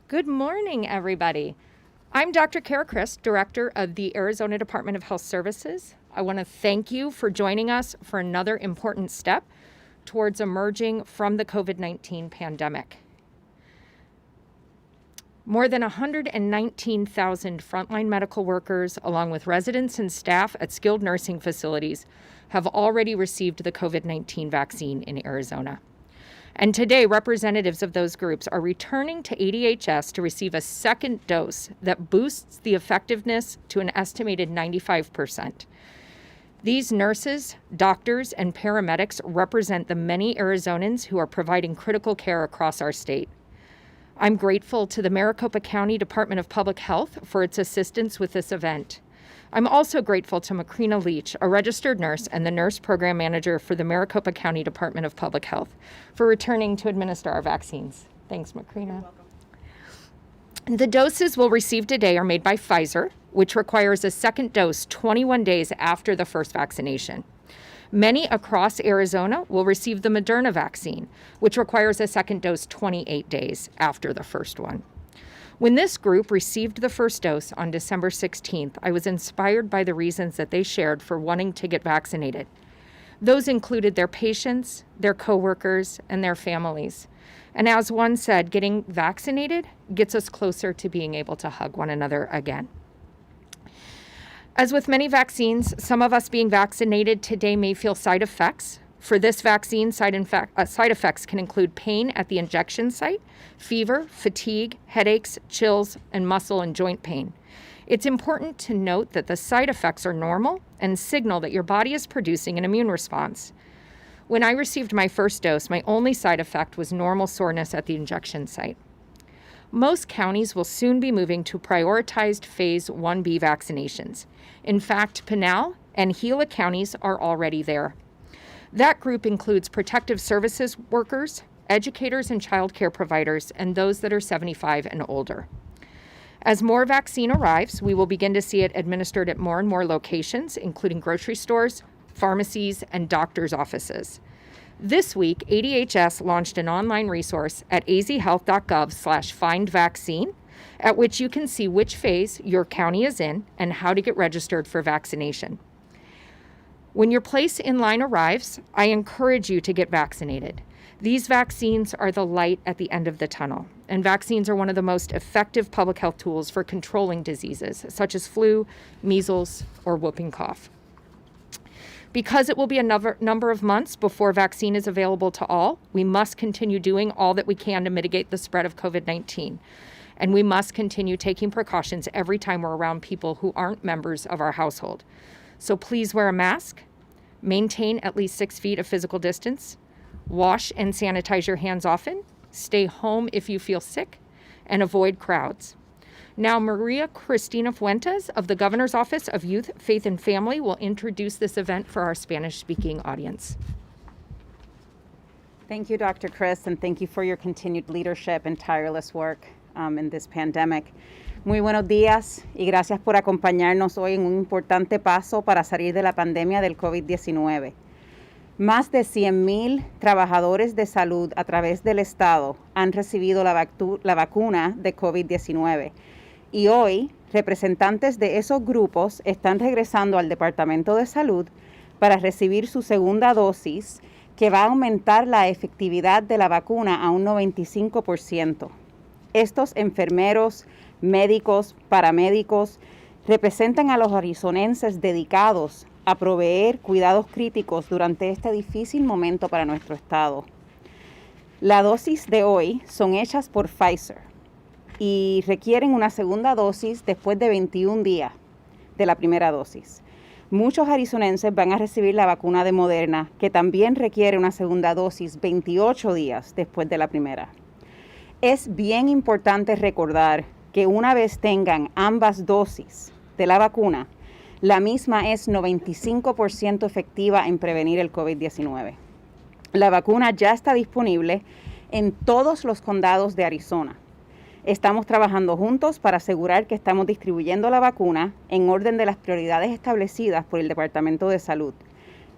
Good morning, everybody. I'm Dr. Cara Christ, Director of the Arizona Department of Health Services. I want to thank you for joining us for another important step towards emerging from the COVID-19 pandemic. More than 119,000 frontline medical workers, along with residents and staff at skilled nursing facilities, have already received the COVID-19 vaccine in Arizona. And today, representatives of those groups are returning to ADHS to receive a second dose that boosts the effectiveness to an estimated 95%. These nurses, doctors, and paramedics represent the many Arizonans who are providing critical care across our state. I'm grateful to the Maricopa County Department of Public Health for its assistance with this event. I'm also grateful to Macrina Leach, a registered nurse and the nurse program manager for the Maricopa County Department of Public Health, for returning to administer our vaccines. Thanks, Macrina. The doses we'll receive today are made by Pfizer, which requires a second dose 21 days after the first vaccination. Many across Arizona will receive the Moderna vaccine, which requires a second dose 28 days after the first one. When this group received the first dose on December 16th, I was inspired by the reasons that they shared for wanting to get vaccinated. Those included their patients, their coworkers, and their families. And as one said, getting vaccinated gets us closer to being able to hug one another again. As with many vaccines, some of us being vaccinated today may feel side effects. For this vaccine, side effects can include pain at the injection site, fever, fatigue, headaches, chills, and muscle and joint pain. It's important to note that the side effects are normal and signal that your body is producing an immune response. When I received my first dose, my only side effect was normal soreness at the injection site. Most counties will soon be moving to prioritized Phase 1B vaccinations. In fact, Pinal and Gila counties are already there. That group includes protective services workers, educators and child care providers, and those that are 75 and older. As more vaccine arrives, we will begin to see it administered at more and more locations, including grocery stores, pharmacies, and doctors' offices. This week, ADHS launched an online resource at azhealth.gov/findvaccine, at which you can see which phase your county is in and how to get registered for vaccination. When your place in line arrives, I encourage you to get vaccinated. These vaccines are the light at the end of the tunnel, and vaccines are one of the most effective public health tools for controlling diseases such as flu, measles, or whooping cough. Because it will be a number of months before vaccine is available to all, we must continue doing all that we can to mitigate the spread of COVID-19. And we must continue taking precautions every time we're around people who aren't members of our household. So please wear a mask, maintain at least 6 feet of physical distance, wash and sanitize your hands often, stay home if you feel sick, and avoid crowds. Now, Maria Cristina Fuentes of the Governor's Office of Youth, Faith, and Family will introduce this event for our Spanish-speaking audience. Thank you, Dr. Chris, and thank you for your continued leadership and tireless work in this pandemic. Muy buenos días y gracias por acompañarnos hoy en un importante paso para salir de la pandemia del COVID-19. Más de 100,000 trabajadores de salud a través del estado han recibido la vacuna de COVID-19 y hoy representantes de esos grupos están regresando al Departamento de Salud para recibir su segunda dosis, que va a aumentar la efectividad de la vacuna a un 95%. Estos enfermeros, médicos, paramédicos representan a los arizonenses dedicados a proveer cuidados críticos durante este difícil momento para nuestro estado. La dosis de hoy son hechas por Pfizer y requieren una segunda dosis después de 21 días de la primera dosis. Muchos arizonenses van a recibir la vacuna de Moderna, que también requiere una segunda dosis 28 días después de la primera. Es bien importante recordar que una vez tengan ambas dosis de la vacuna, la misma es 95% efectiva en prevenir el COVID-19. La vacuna ya está disponible en todos los condados de Arizona. Estamos trabajando juntos para asegurar que estamos distribuyendo la vacuna en orden de las prioridades establecidas por el Departamento de Salud.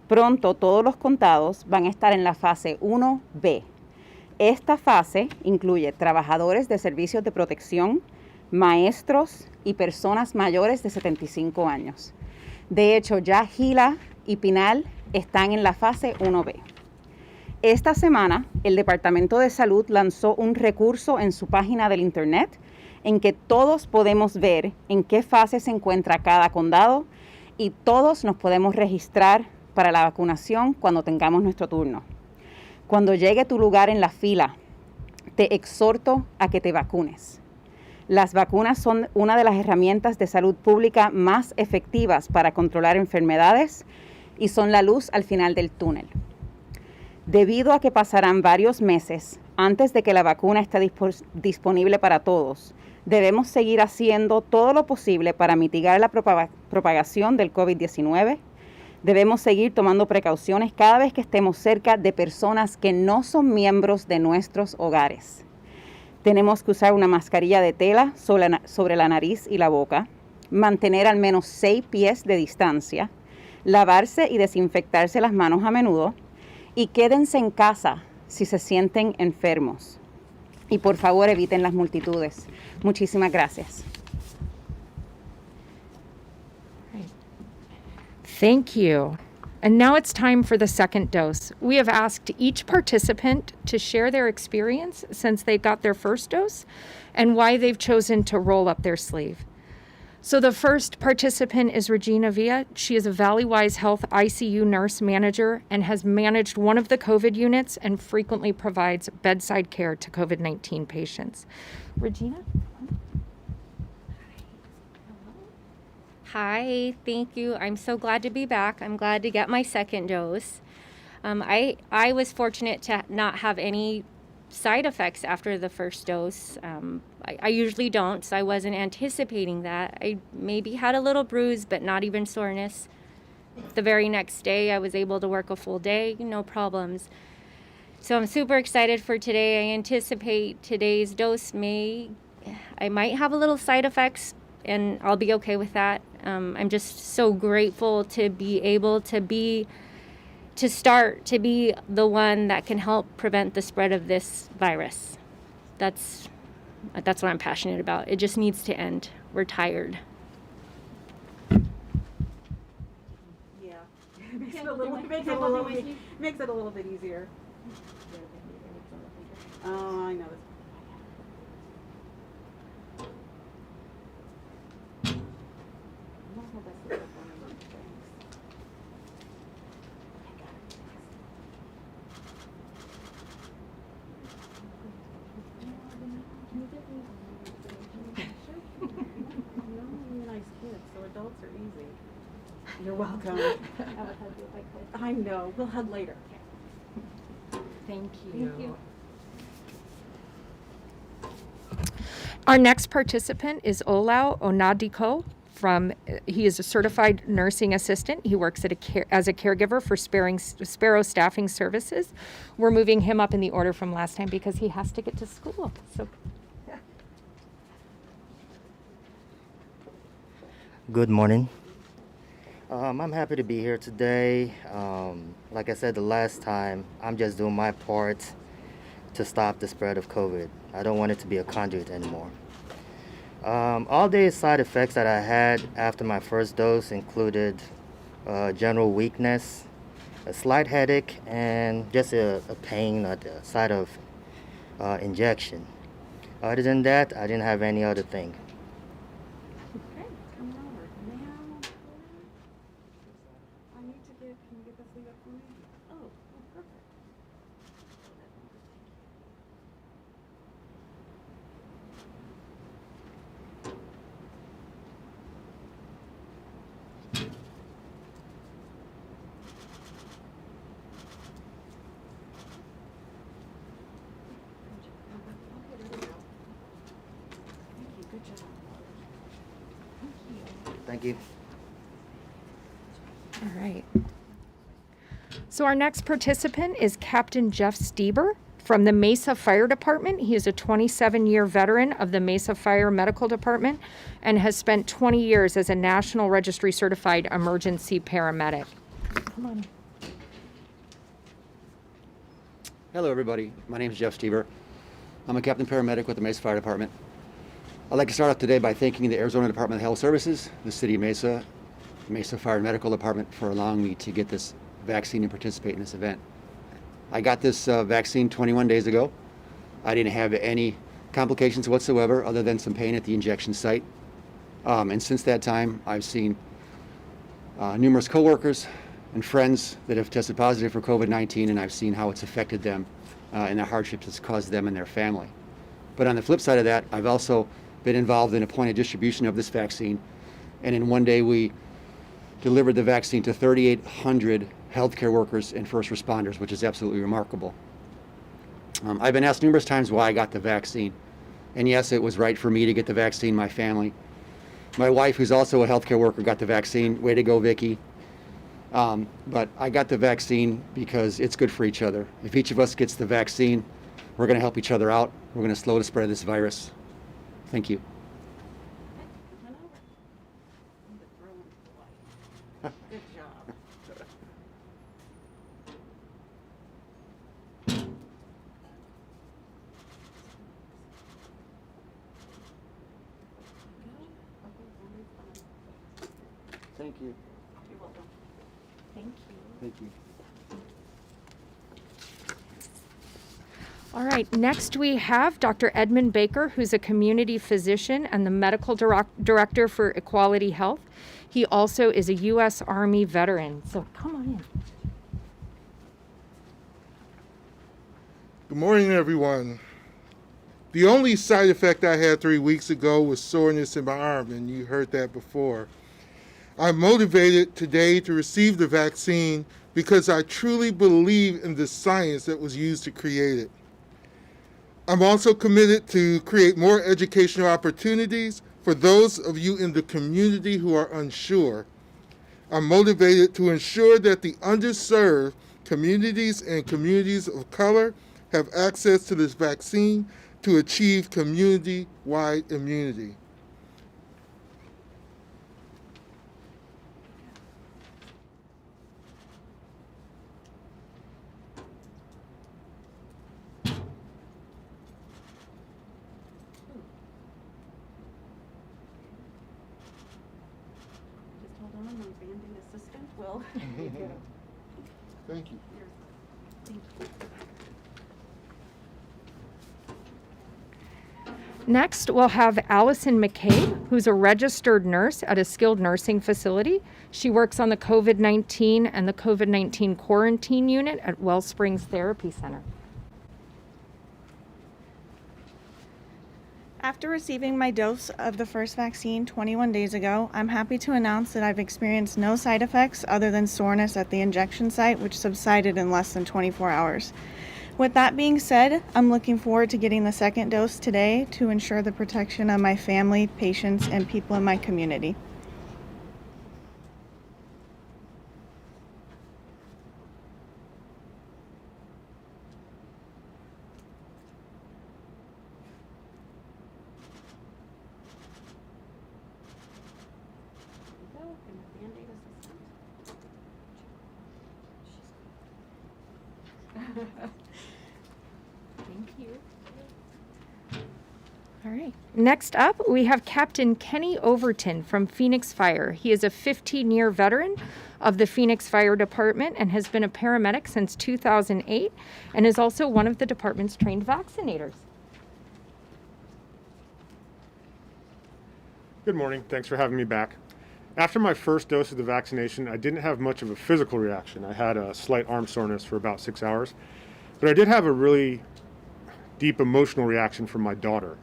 Pronto todos los condados van a estar en la fase 1B. Esta fase incluye trabajadores de servicios de protección, maestros y personas mayores de 75 años. De hecho, ya Gila y Pinal están en la fase 1B. Esta semana, el Departamento de Salud lanzó un recurso en su página del Internet en que todos podemos ver en qué fase se encuentra cada condado y todos nos podemos registrar para la vacunación cuando tengamos nuestro turno. Cuando llegue tu lugar en la fila, te exhorto a que te vacunes. Las vacunas son una de las herramientas de salud pública más efectivas para controlar enfermedades y son la luz al final del túnel. Debido a que pasarán varios meses antes de que la vacuna esté disponible para todos, debemos seguir haciendo todo lo posible para mitigar la propagación del COVID-19. Debemos seguir tomando precauciones cada vez que estemos cerca de personas que no son miembros de nuestros hogares. Tenemos que usar una mascarilla de tela sobre la nariz y la boca, mantener al menos 6 pies de distancia, lavarse y desinfectarse las manos a menudo y quédense en casa si se sienten enfermos. Y por favor eviten las multitudes. Muchísimas gracias. Thank you. And now it's time for the second dose. We have asked each participant to share their experience since they got their first dose and why they've chosen to roll up their sleeve. So the first participant is Regina Villa. She is a Valleywise Health ICU nurse manager and has managed one of the COVID units and frequently provides bedside care to COVID-19 patients. Regina? Hi, thank you. I'm so glad to be back. I'm glad to get my second dose. I was fortunate to not have any side effects after the first dose. I usually don't, so I wasn't anticipating that. I maybe had a little bruise, but not even soreness. The very next day, I was able to work a full day, no problems. So I'm super excited for today. I anticipate today's dose I might have a little side effects, and I'll be okay with that. I'm just so grateful to be able to be the one that can help prevent the spread of this virus. That's what I'm passionate about. It just needs to end. We're tired. Yeah, makes it a little bit easier. Oh, I know. Adults are easy. You're welcome. I would hug you if I could. I know. We'll hug later. Thank Thank you. Our next participant is Olau Onadiko. He is a certified nursing assistant. He works as a caregiver for Sparrow Staffing Services. We're moving him up in the order from last time because he has to get to school. So. Good morning. I'm happy to be here today. Like I said the last time, I'm just doing my part to stop the spread of COVID. I don't want it to be a conduit anymore. All the side effects that I had after my first dose included general weakness, a slight headache, and just a pain at the side of injection. Other than that, I didn't have any other thing. Okay, coming over now. Can you get the sleeve up for me? Oh, perfect. Good job. Thank you. All right. So our next participant is Captain Jeff Stieber from the Mesa Fire Department. He is a 27-year veteran of the Mesa Fire Medical Department and has spent 20 years as a National Registry Certified Emergency Paramedic. Come on. Hello, everybody. My name is Jeff Stieber. I'm a captain paramedic with the Mesa Fire Department. I'd like to start off today by thanking the Arizona Department of Health Services, the City of Mesa, Mesa Fire and Medical Department for allowing me to get this vaccine and participate in this event. I got this vaccine 21 days ago. I didn't have any complications whatsoever other than some pain at the injection site. And since that time, I've seen numerous coworkers and friends that have tested positive for COVID-19, and I've seen how it's affected them and the hardships it's caused them and their family. But on the flip side of that, I've also been involved in a point of distribution of this vaccine, and in one day we delivered the vaccine to 3,800 healthcare workers and first responders, which is absolutely remarkable. I've been asked numerous times why I got the vaccine, and yes, it was right for me to get the vaccine, my family. My wife, who's also a healthcare worker, got the vaccine. Way to go, Vicki. But I got the vaccine because it's good for each other. If each of us gets the vaccine, we're going to help each other out. We're going to slow the spread of this virus. Thank you. Good job. Thank you. You're welcome. Thank you. Thank you. All right, next we have Dr. Edmund Baker, who's a community physician and the medical director for Equality Health. He also is a U.S. Army veteran. So come on in. Good morning, everyone. The only side effect I had 3 weeks ago was soreness in my arm, and you heard that before. I'm motivated today to receive the vaccine because I truly believe in the science that was used to create it. I'm also committed to create more educational opportunities for those of you in the community who are unsure. I'm motivated to ensure that the underserved communities and communities of color have access to this vaccine to achieve community-wide immunity. Just hold on, my banding assistant will. Thank you. Next, we'll have Allison Mccabe, who's a registered nurse at a skilled nursing facility. She works on the COVID-19 and the COVID-19 quarantine unit at Wellsprings Therapy Center. After receiving my dose of the first vaccine 21 days ago, I'm happy to announce that I've experienced no side effects other than soreness at the injection site, which subsided in less than 24 hours. With that being said, I'm looking forward to getting the second dose today to ensure the protection of my family, patients, and people in my community. Thank you. All right. Next up, we have Captain Kenny Overton from Phoenix Fire. He is a 15-year veteran of the Phoenix Fire Department and has been a paramedic since 2008 and is also one of the department's trained vaccinators. Good morning. Thanks for having me back. After my first dose of the vaccination, I didn't have much of a physical reaction. I had a slight arm soreness for about 6 hours, but I did have a really deep emotional reaction from my daughter.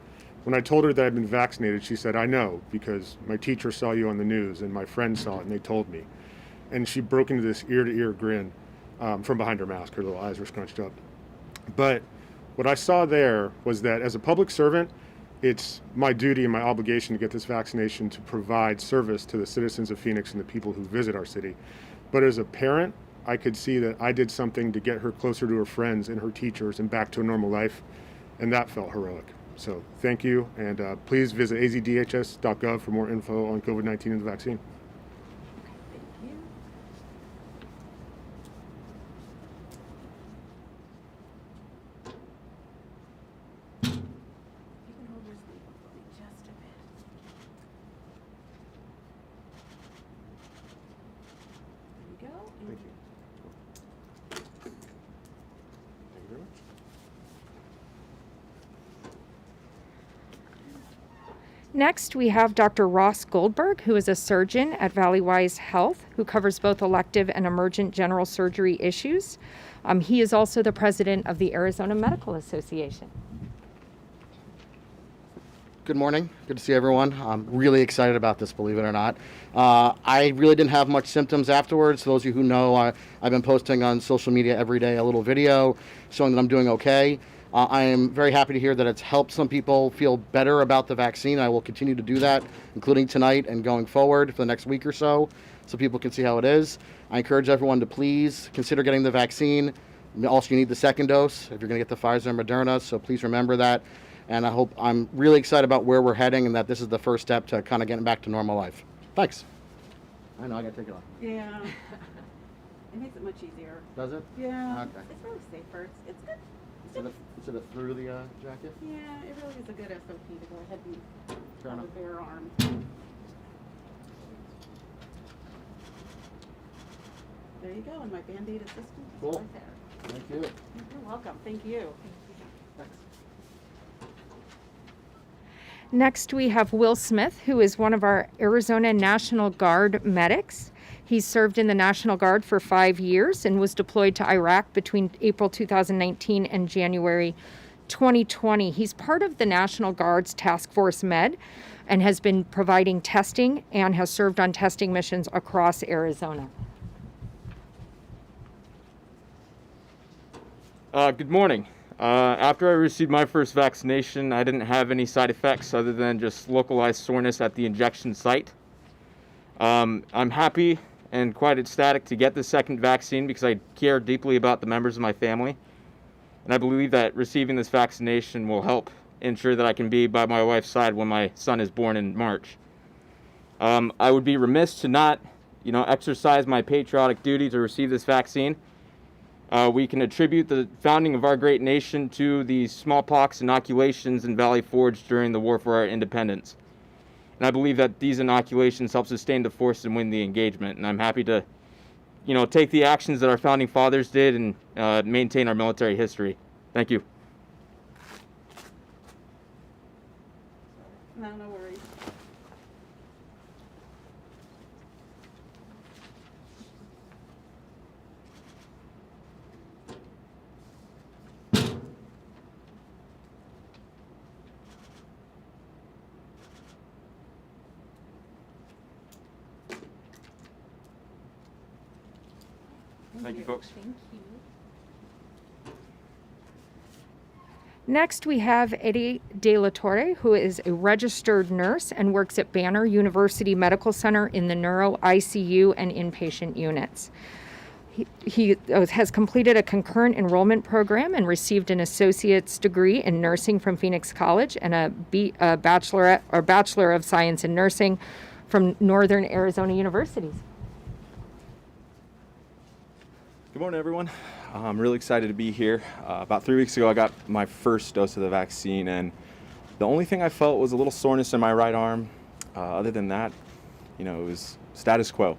When I told her that I'd been vaccinated, she said, "I know, because my teacher saw you on the news and my friends saw it and they told me." And she broke into this ear-to-ear grin from behind her mask. Her little eyes were scrunched up. But what I saw there was that as a public servant, it's my duty and my obligation to get this vaccination to provide service to the citizens of Phoenix and the people who visit our city. But as a parent, I could see that I did something to get her closer to her friends and her teachers and back to a normal life, and that felt heroic. So thank you, and please visit azdhs.gov for more info on COVID-19 and the vaccine. Next, we have Dr. Ross Goldberg, who is a surgeon at Valleywise Health, who covers both elective and emergent general surgery issues. He is also the president of the Arizona Medical Association. Good morning. Good to see everyone. I'm really excited about this, believe it or not. I really didn't have much symptoms afterwards. Those of you who know, I've been posting on social media every day a little video showing that I'm doing okay. I am very happy to hear that it's helped some people feel better about the vaccine. I will continue to do that, including tonight and going forward for the next week or so people can see how it is. I encourage everyone to please consider getting the vaccine. Also, you need the second dose if you're going to get the Pfizer and Moderna, so please remember that. And I'm really excited about where we're heading and that this is the first step to kind of getting back to normal life. Thanks. I know, I got to take it off. Yeah. It makes it much easier. Does it? Yeah. Okay. It's really safer. It's good. Is it through the jacket? Yeah, it really is a good SOP to go ahead and Fair have enough. a bare arm. There you go, and my Band-Aid assistant is Cool. right there. Thank you. You're welcome. Thank you. Thanks. Next, we have Will Smith, who is one of our Arizona National Guard medics. He served in the National Guard for 5 years and was deployed to Iraq between April 2019 and January 2020. He's part of the National Guard's Task Force Med and has been providing testing and has served on testing missions across Arizona. Good morning. After I received my first vaccination, I didn't have any side effects other than just localized soreness at the injection site. I'm happy and quite ecstatic to get the second vaccine because I care deeply about the members of my family. And I believe that receiving this vaccination will help ensure that I can be by my wife's side when my son is born in March. I would be remiss to not, exercise my patriotic duty to receive this vaccine. We can attribute the founding of our great nation to the smallpox inoculations in Valley Forge during the war for our independence. And I believe that these inoculations help sustain the force and win the engagement. And I'm happy to, take the actions that our founding fathers did and maintain our military history. Thank you. No worries. Thank you, folks. Thank you. Next, we have Eddie De La Torre, who is a registered nurse and works at Banner University Medical Center in the neuro, ICU, and inpatient units. He has completed a concurrent enrollment program and received an associate's degree in nursing from Phoenix College and a Bachelor of Science in Nursing from Northern Arizona Universities. Good morning, everyone. I'm really excited to be here. About 3 weeks ago, I got my first dose of the vaccine, and the only thing I felt was a little soreness in my right arm. Other than that, it was status quo.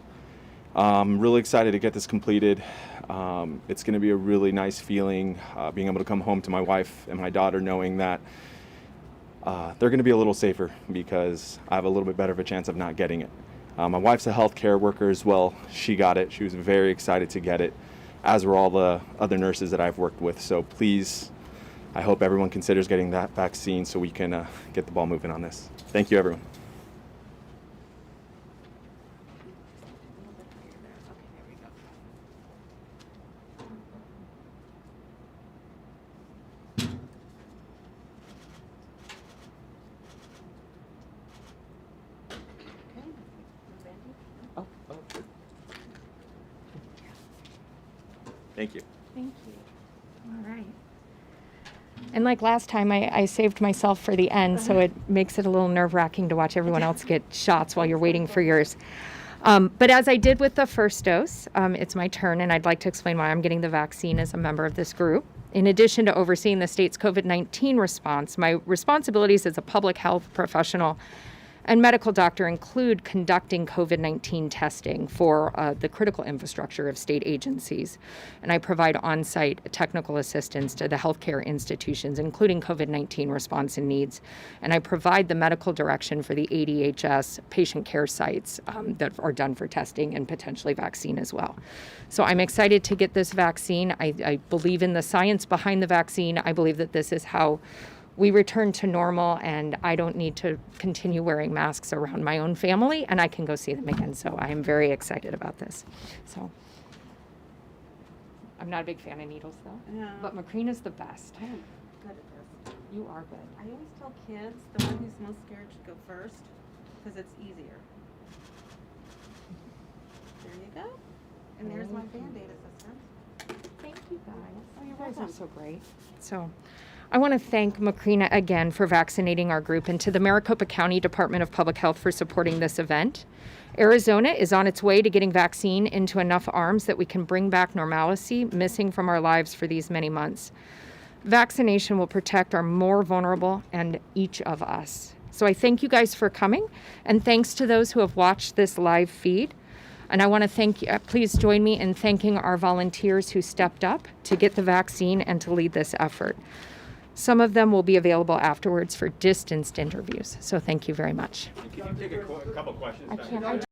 I'm really excited to get this completed. It's going to be a really nice feeling being able to come home to my wife and my daughter knowing that they're going to be a little safer because I have a little bit better of a chance of not getting it. My wife's a healthcare worker as well. She got it. She was very excited to get it, as were all the other nurses that I've worked with. So please, I hope everyone considers getting that vaccine so we can get the ball moving on this. Thank you, everyone. Thank you. Thank you. All right. And like last time, I saved myself for the end, so it makes it a little nerve-wracking to watch everyone else get shots while you're waiting for yours. But as I did with the first dose, it's my turn, and I'd like to explain why I'm getting the vaccine as a member of this group. In addition to overseeing the state's COVID-19 response, my responsibilities as a public health professional and medical doctor include conducting COVID-19 testing for the critical infrastructure of state agencies. And I provide on-site technical assistance to the healthcare institutions, including COVID-19 response and needs. And I provide the medical direction for the ADHS patient care sites that are done for testing and potentially vaccine as well. So I'm excited to get this vaccine. I believe in the science behind the vaccine. I believe that this is how we return to normal, and I don't need to continue wearing masks around my own family, and I can go see them again. So I am very excited about this. So I'm not a big fan of needles, though. Yeah. But Macrina's the best. I am good at this. You are good. I always tell kids the one who's most scared should go first because it's easier. There you go. And there's my Band-Aid assistant. Thank you, guys. Oh, you're You guys are welcome. so great. So I want to thank Macrina again for vaccinating our group, and to the Maricopa County Department of Public Health for supporting this event. Arizona is on its way to getting vaccine into enough arms that we can bring back normalcy missing from our lives for these many months. Vaccination will protect our more vulnerable and each of us. So I thank you guys for coming, and thanks to those who have watched this live feed. And I want to thank you, please join me in thanking our volunteers who stepped up to get the vaccine and to lead this effort. Some of them will be available afterwards for distanced interviews. So thank you very much. Can you take a couple questions? I can't.